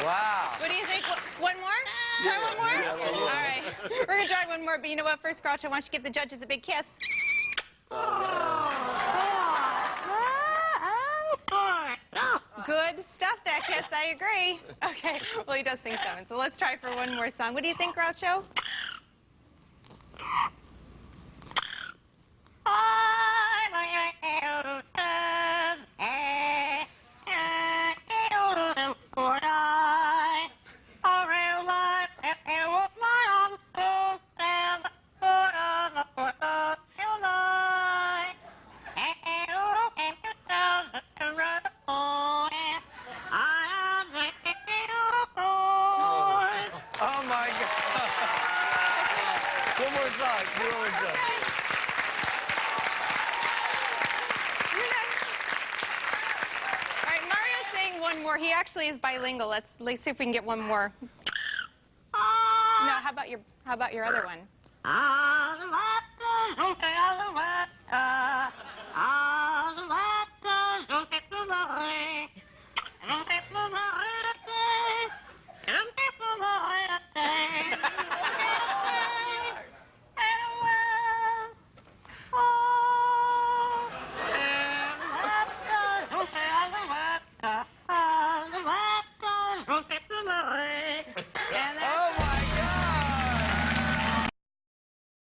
Wow. What do you think? One more? Try one more? Yeah, one more. All right. We're going to try one more, but you know what? First, Groucho, why don't you give the judges a big kiss? Good stuff, that kiss. I agree. Okay. Well, he does sing 7, so let's try for one more song. What do you think, Groucho? Oh my God. One more song. One more song. You're next. All right, Mario's saying one more. He actually is bilingual. Let's see if we can get one more. No, how about your other one?